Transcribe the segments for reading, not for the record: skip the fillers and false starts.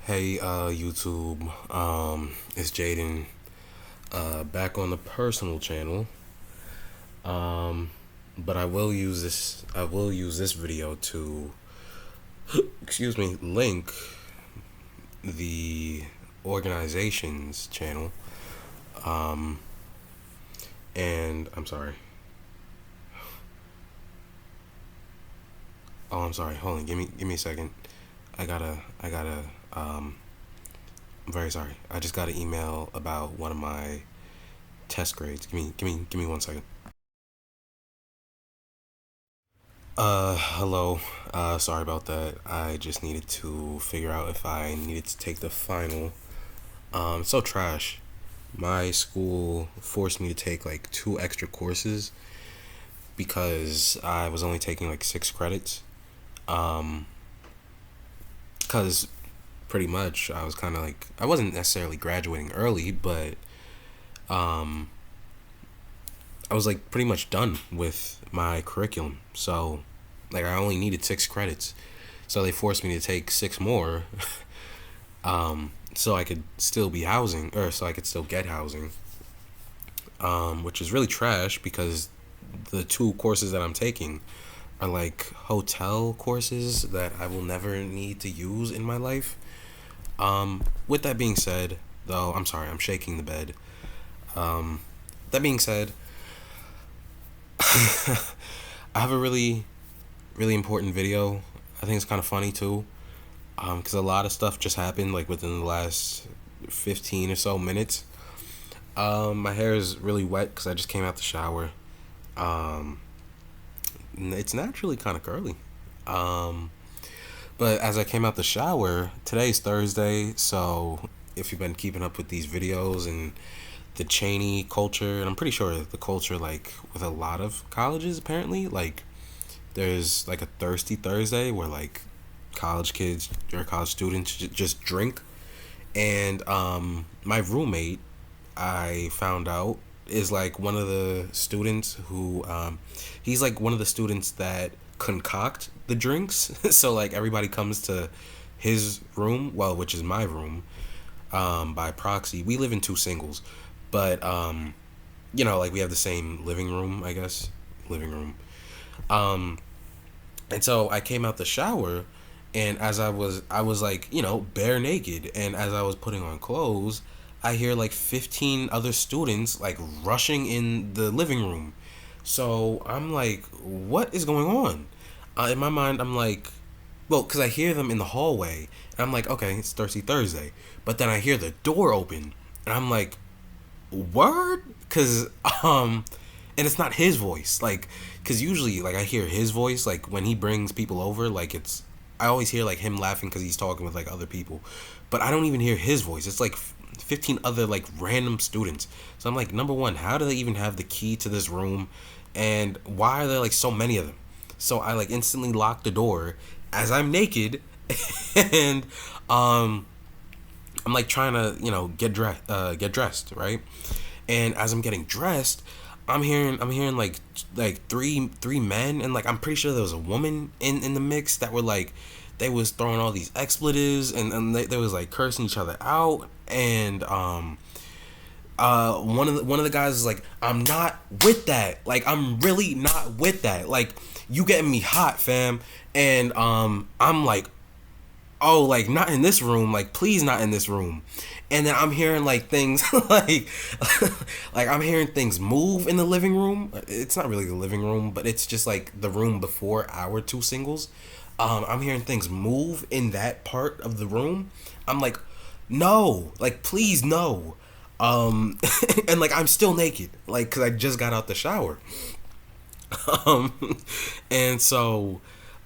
Hey, YouTube. It's Jaden. Back on the personal channel. Um, but I will use this. I will use this video to, excuse me, link the organization's channel. Um, and I'm sorry. Oh, I'm sorry. Hold on. Give me a second. I gotta. Um, I'm very sorry. I just got an email about one of my test grades. Give me 1 second. Hello. Sorry about that. I just needed to figure out if I needed to take the final. It's so trash. My school forced me to take like two extra courses because I was only taking like 6 credits. Um, because pretty much I was kind of like, I wasn't necessarily graduating early, but um, I was like pretty much done with my curriculum. So, like, I only needed 6 credits. So they forced me to take six more, so I could still be housing, or so I could still get housing, which is really trash because the two courses that I'm taking are like hotel courses that I will never need to use in my life. With that being said, though, I'm sorry, I'm shaking the bed. Um, that being said, I have a really important video. I think it's kind of funny too, because a lot of stuff just happened like within the last 15 or so minutes. My hair is really wet because I just came out the shower. Um, it's naturally kind of curly. Um, but as I came out the shower, today's Thursday, so if you've been keeping up with these videos and the Cheney culture, and I'm pretty sure the culture like with a lot of colleges apparently, like there's like a thirsty Thursday where like college kids or college students just drink. And my roommate, I found out, is like one of the students who he's like one of the students that concoct the drinks. So like everybody comes to his room, well, which is my room, by proxy. We live in two singles, but like we have the same living room, I guess. Living room. Um, and so I came out the shower, and as I was like, bare naked, and as I was putting on clothes, I hear like 15 other students like rushing in the living room. So I'm like, what is going on? In my mind, I'm like, well, because I hear them in the hallway, and I'm like, okay, it's Thirsty Thursday. But then I hear the door open, and I'm like, word? Because and it's not his voice, like, because usually like I hear his voice like when he brings people over, like it's, I always hear like him laughing because he's talking with like other people, but I don't even hear his voice. It's like 15 other like random students. So I'm like, number one, how do they even have the key to this room, and why are there like so many of them? So I like instantly lock the door as I'm naked, and um I'm like trying to get dressed, right? And as I'm getting dressed, I'm hearing like three men, and like I'm pretty sure there was a woman in the mix that were like, they was throwing all these expletives, and they was like cursing each other out. And one of the guys is like, I'm not with that, like I'm really not with that, like you getting me hot, fam. And I'm like, oh, like not in this room, like please not in this room. And then I'm hearing like things like like I'm hearing things move in the living room. It's not really the living room, but it's just like the room before our two singles. I'm hearing things move in that part of the room. I'm like, no, like please no. um and like I'm still naked, like because I just got out the shower. um and so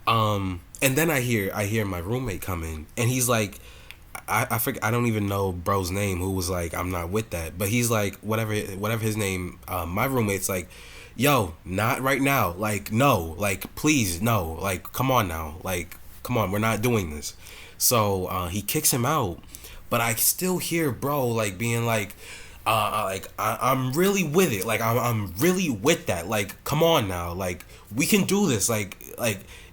and then I hear my roommate come in, and he's like, I forget, I don't even know bro's name, who was like, I'm not with that, but he's like, whatever his name, my roommate's like, yo, not right now, like no, like please no, like come on now, like come on, we're not doing this. So he kicks him out, but I still hear bro like being like, I'm really with it. Like I'm really with that. Like come on now. Like we can do this. Like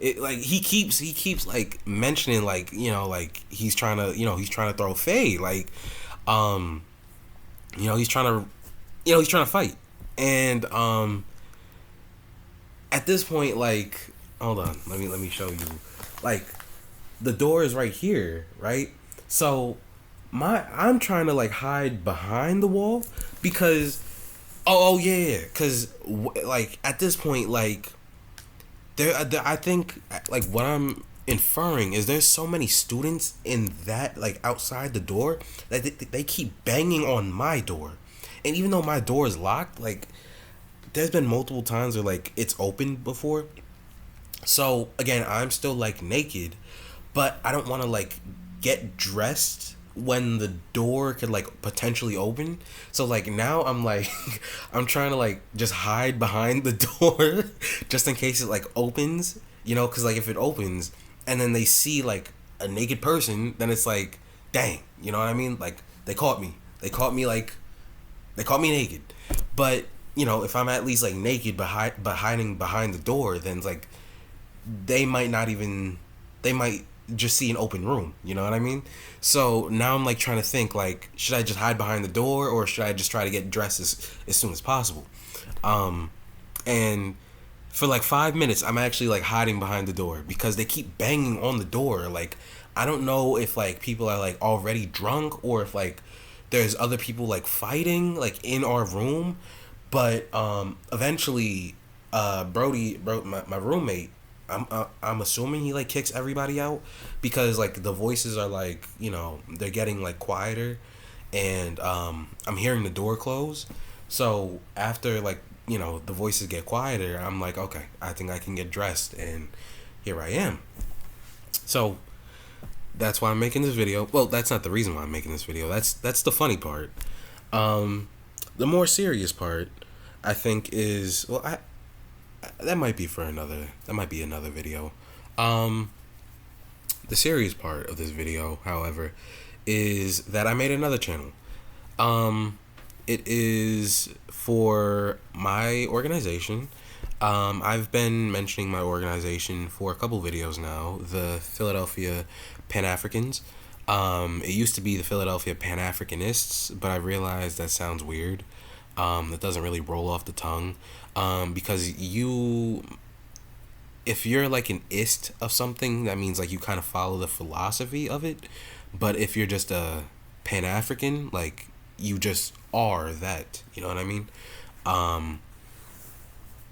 he keeps like mentioning like like he's trying to throw fade like um he's trying to fight and at this point like hold on let me show you like the door is right here, right? So I'm trying to like hide behind the wall because yeah, because like at this point like I think like what I'm inferring is there's so many students in that like outside the door that they keep banging on my door, and even though my door is locked, like there's been multiple times where like it's opened before. So again, I'm still like naked, but I don't want to like get dressed when the door could like potentially open. So like now I'm like I'm trying to like just hide behind the door just in case it like opens, cuz like if it opens and then they see like a naked person, then it's like dang, you know what I mean? Like they caught me. They caught me naked. But, if I'm at least like naked hiding behind the door, then it's like they might not even they might just see an open room, you know what I mean? So now I'm like trying to think like, should I just hide behind the door or should I just try to get dressed as soon as possible? And for like 5 minutes I'm actually like hiding behind the door because they keep banging on the door. Like I don't know if like people are like already drunk or if like there's other people like fighting like in our room. But eventually my roommate, I'm assuming he like kicks everybody out because like the voices are like they're getting like quieter, and I'm hearing the door close. So after like the voices get quieter, I'm like, okay, I think I can get dressed, and here I am. So that's why I'm making this video. Well, that's not the reason why I'm making this video. That's the funny part. The more serious part, I think, is that might be another video. The serious part of this video, however, is that I made another channel. It is for my organization. I've been mentioning my organization for a couple videos now, the Philadelphia Pan-Africans. It used to be the Philadelphia Pan-Africanists, but I realized that sounds weird. That doesn't really roll off the tongue. Because if you're like an ist of something, that means like you kind of follow the philosophy of it. But if you're just a Pan-African, like you just are that. You know what I mean?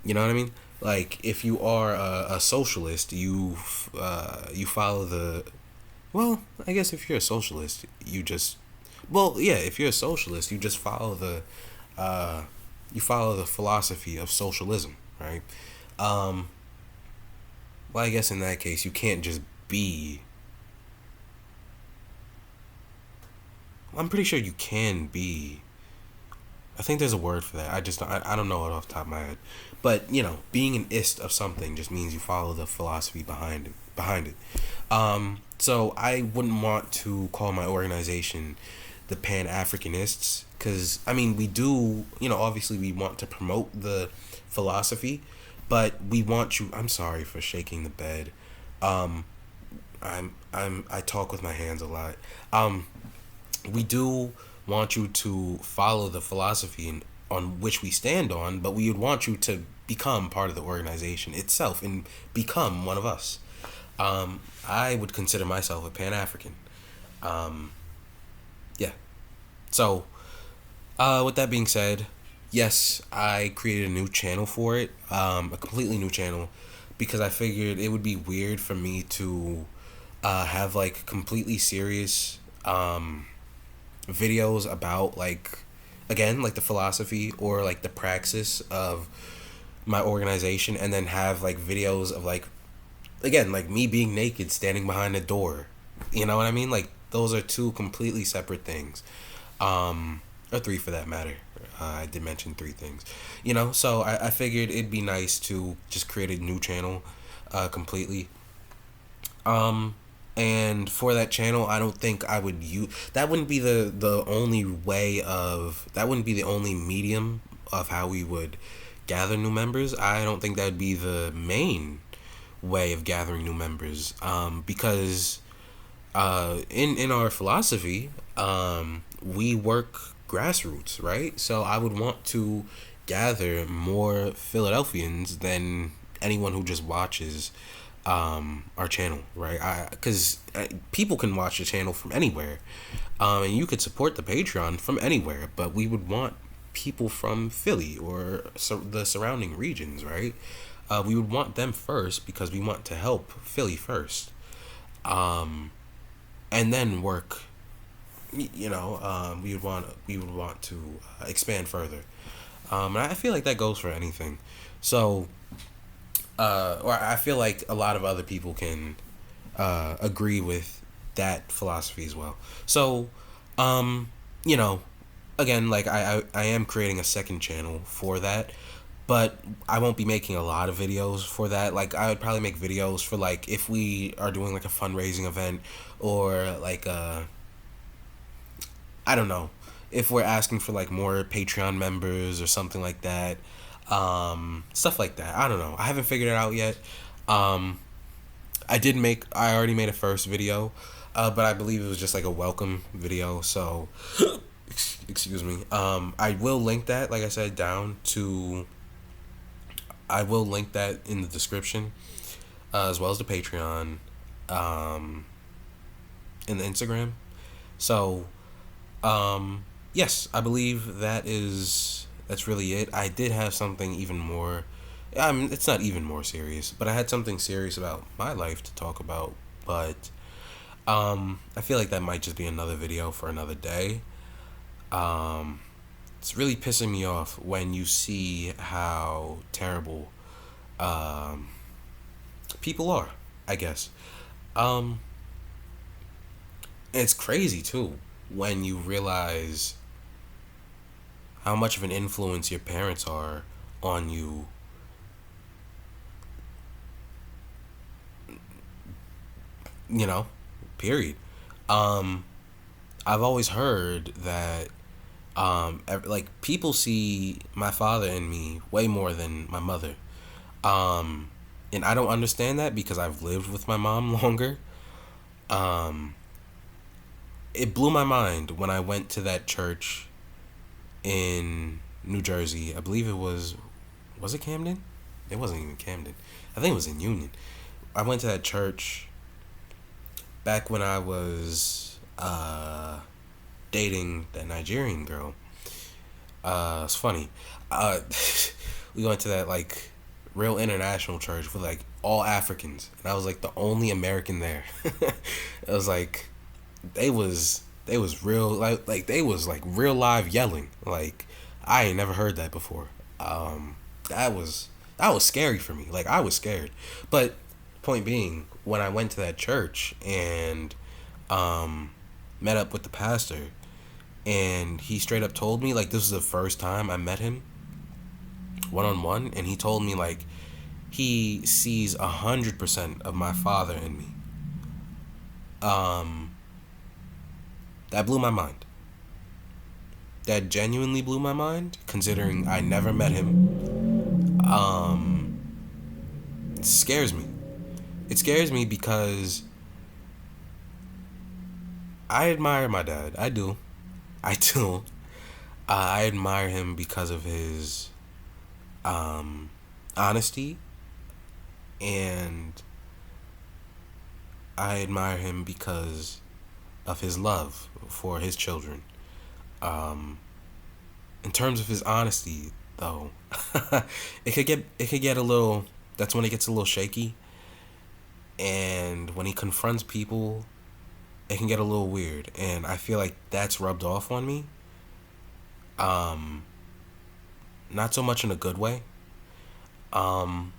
You know what I mean? Like if you are a socialist, you follow the. Well, I guess if you're a socialist, if you're a socialist, you just follow the philosophy of socialism, right? Well, I guess in that case, you can't just be. I'm pretty sure you can be. I think there's a word for that. I don't know it off the top of my head. But, being an ist of something just means you follow the philosophy behind it. So I wouldn't want to call my organization the Pan-Africanists because, I mean, we do, obviously we want to promote the philosophy, but we want you. I'm sorry for shaking the bed. I talk with my hands a lot. We do want you to follow the philosophy on which we stand on, but we would want you to become part of the organization itself and become one of us. I would consider myself a Pan-African. Yeah. So, with that being said, yes, I created a new channel for it, a completely new channel, because I figured it would be weird for me to have like completely serious videos about like, again, like the philosophy or like the praxis of my organization, and then have like videos of like, again, like me being naked standing behind a door. You know what I mean? Like those are two completely separate things, or three for that matter. I did mention three things, so I figured it'd be nice to just create a new channel completely. And for that channel, I don't think I would use that. Wouldn't be the only way of that. Wouldn't be the only medium of how we would gather new members. I don't think that would be the main way of gathering new members, because in our philosophy, we work grassroots, right? So I would want to gather more Philadelphians than anyone who just watches our channel, right? Because people can watch the channel from anywhere, and you could support the Patreon from anywhere, but we would want people from Philly or the surrounding regions, right? We would want them first because we want to help Philly first, and then work. We would want to expand further, and I feel like that goes for anything. So, or I feel like a lot of other people can agree with that philosophy as well. So, you know, again, like I am creating a second channel for that, but I won't be making a lot of videos for that. Like I would probably make videos for like if we are doing like a fundraising event, or like I don't know, if we're asking for like more Patreon members or something like that. Stuff like that. I don't know. I haven't figured it out yet. Um, I already made a first video, but I believe it was just like a welcome video. So, excuse me. I will link that, like I said, I will link that in the description, as well as the Patreon, um, and the Instagram. So, yes, I believe that's really it. I did have something even more. I mean, it's not even more serious, but I had something serious about my life to talk about. But I feel like that might just be another video for another day. Um, it's really pissing me off when you see how terrible um, people are, I guess. Um, it's crazy too when you realize how much of an influence your parents are on you, you know, period. Um, I've always heard that like people see my father in me way more than my mother. Um, and I don't understand that because I've lived with my mom longer. Um, it blew my mind when I went to that church in New Jersey. I believe it was it Camden? It wasn't even Camden. I think it was in Union. I went to that church back when I was dating that Nigerian girl. It's funny. Uh, we went to that like real international church with like all Africans, and I was like the only American there. It was like they was real like they was like real live yelling. Like I ain't never heard that before. That was scary for me. Like I was scared. But point being, when I went to that church and um met up with the pastor, and he straight up told me like this was the first time I met him one on one, and he told me like he sees 100% of my father in me. Um, that blew my mind. That genuinely blew my mind, considering I never met him. It scares me. It scares me because I admire my dad. I do. I do. I admire him because of his um, honesty, and I admire him because of his love for his children. Um, in terms of his honesty, though, it could get a little. That's when it gets a little shaky, and when he confronts people, it can get a little weird, and I feel like that's rubbed off on me. Um, Not so much in a good way. Um,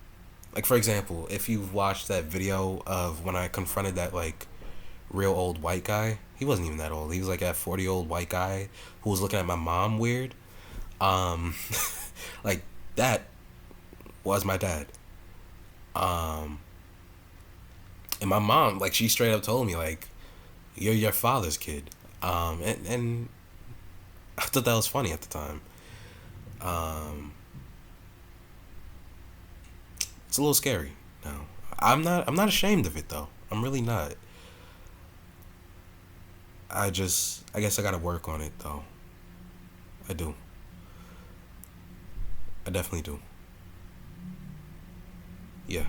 like for example, if you've watched that video of when I confronted that like real old white guy, he wasn't even that old. He was like a 40-old white guy who was looking at my mom weird. Um, like that was my dad. Um, and my mom, like she straight up told me like, "You're your father's kid." And I thought that was funny at the time. Um, it's a little scary now. I'm not ashamed of it though. I'm really not. I guess I gotta work on it though. I do. I definitely do. Yeah.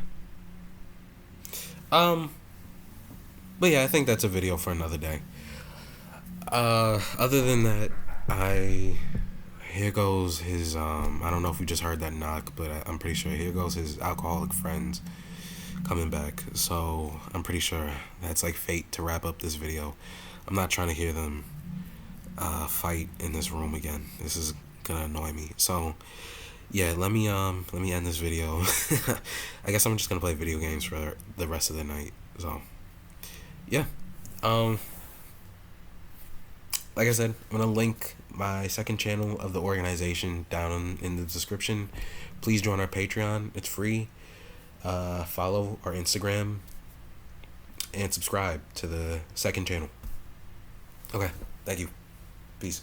Um. But yeah, I think that's a video for another day. Other than that, I here goes his. I don't know if you just heard that knock, but I'm pretty sure here goes his alcoholic friends coming back. So I'm pretty sure that's like fate to wrap up this video. I'm not trying to hear them fight in this room again. This is gonna annoy me. So yeah, let me end this video. I guess I'm just gonna play video games for the rest of the night. So yeah, um, like I said, I'm gonna link my second channel of the organization down in the description. Please join our Patreon. It's free. Follow our Instagram and subscribe to the second channel. Okay, thank you. Peace.